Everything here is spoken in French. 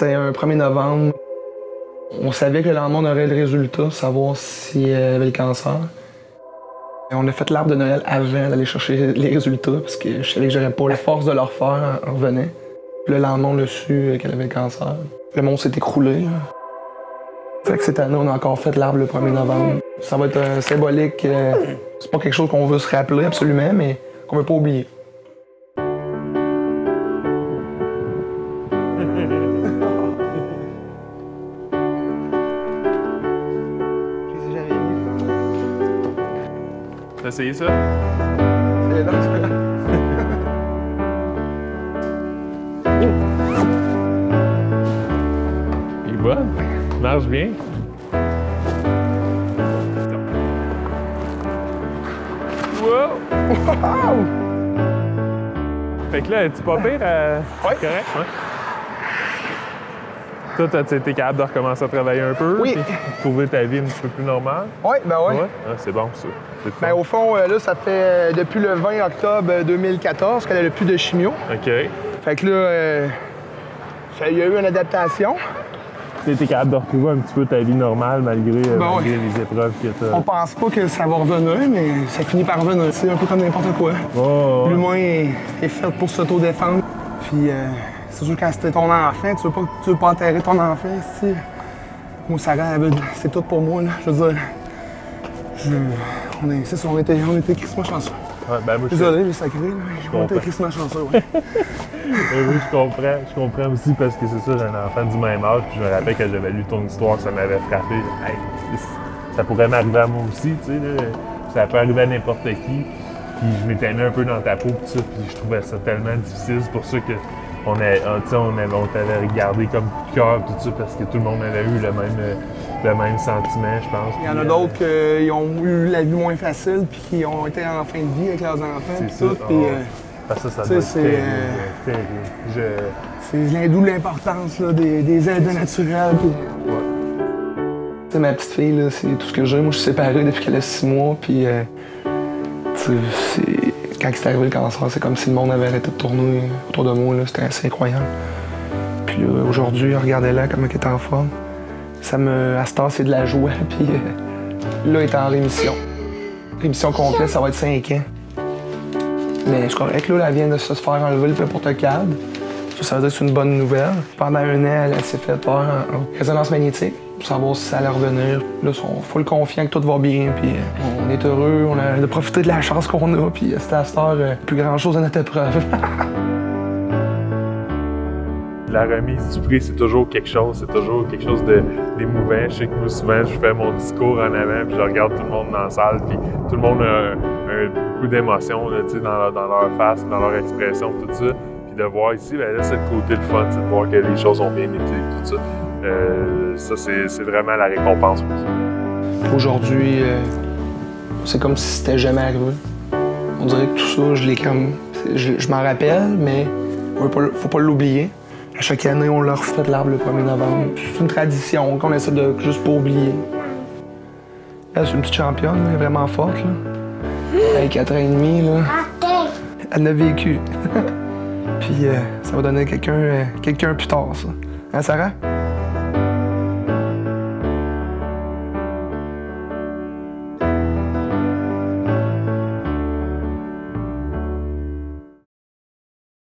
C'était un 1er novembre. On savait que le lendemain, on aurait le résultat, savoir si elle avait le cancer. Et on a fait l'arbre de Noël avant d'aller chercher les résultats, parce que je savais que j'aurais pas la force de le refaire en revenant. Le lendemain, on a su qu'elle avait le cancer. Le monde s'est écroulé. Fait que cette année, on a encore fait l'arbre le 1er novembre. Ça va être symbolique. C'est pas quelque chose qu'on veut se rappeler absolument, mais qu'on veut pas oublier. T'as essayé ça? C'est là, c'est là. Il est bon? Il marche bien? Wow! Wow! Fait que là, es-tu pas pire? Ouais. Correct? Ouais. Toi, t'as été capable de recommencer à travailler un peu? Oui. Puis trouver ta vie un petit peu plus normale? Oui, ben oui. Ouais? Ah, c'est bon, ça. C'est Ben, au fond, là, ça fait depuis le 20 octobre 2014 qu'elle a plus de chimio. OK. Fait que là, il y a eu une adaptation. Tu été capable de retrouver un petit peu ta vie normale malgré, malgré ouais. les épreuves que t'as. On pense pas que ça va revenir, mais ça finit par revenir. C'est un peu comme n'importe quoi. Oh, L'humain est fait pour s'auto-défendre. Puis c'est sûr, quand c'était ton enfant, tu veux pas enterrer ton enfant ici. Moi, Sarah, c'est tout pour moi, là. Je veux dire, c'est ça, on était crissement chanceux. ouais, ben moi, Désolé, le sacré, là. On était crissement chanceux, ouais. oui, je comprends aussi parce que c'est ça, j'ai un enfant du même âge, puis je me rappelle que j'avais lu ton histoire, ça m'avait frappé. Hey, ça pourrait m'arriver à moi aussi, tu sais, là. Ça peut arriver à n'importe qui. Puis je m'étais mis un peu dans ta peau, puis ça, puis je trouvais ça tellement difficile. C'est pour ça que on t'avait regardé comme coup de cœur, tout ça, parce que tout le monde avait eu le même sentiment, je pense. Il y en a d'autres qui ont eu la vie moins facile, puis qui ont été en fin de vie avec leurs enfants, puis tout. Puis, ça doit être terrible. C'est d'où l'importance là, des aides naturelles. Puis... Ouais. Ma petite fille, là, c'est tout ce que j'ai. Moi, je suis séparé depuis qu'elle a 6 mois, puis quand c'est arrivé le cancer, c'est comme si le monde avait arrêté de tourner autour de moi. C'était assez incroyable. Puis aujourd'hui, regardez-la comme elle est en forme. À cette heure, c'est de la joie, puis là, elle est en rémission. Rémission complète, ça va être 5 ans. Mais c'est correct, là, elle vient de se faire enlever le porte-câble. Ça veut dire que c'est une bonne nouvelle. Pendant 1 an, elle s'est fait faire en résonance magnétique pour savoir si ça allait revenir. Là, ils sont full confiants que tout va bien, puis on est heureux, on a de profiter de la chance qu'on a, puis c'était à cette heure plus grand-chose à notre épreuve. La remise du prix, c'est toujours quelque chose d'émouvant. Je sais que moi, souvent, je fais mon discours en avant, puis je regarde tout le monde dans la salle, puis tout le monde a beaucoup d'émotions dans leur face, dans leur expression, tout ça. Puis de voir ici, ben là, c'est le côté le fun, c'est de voir que les choses ont bien été, tout ça. Ça, c'est vraiment la récompense pour ça. Aujourd'hui, c'est comme si c'était jamais arrivé. On dirait que tout ça, je m'en rappelle, mais faut pas l'oublier. À chaque année, on leur refait l'arbre le 1er novembre. C'est une tradition qu'on essaie de juste pas oublier. Elle, c'est une petite championne, elle est vraiment forte. Là. Elle a 4 ans et demi, là. Elle a vécu. Puis ça va donner quelqu'un plus tard, ça. Hein, Sarah?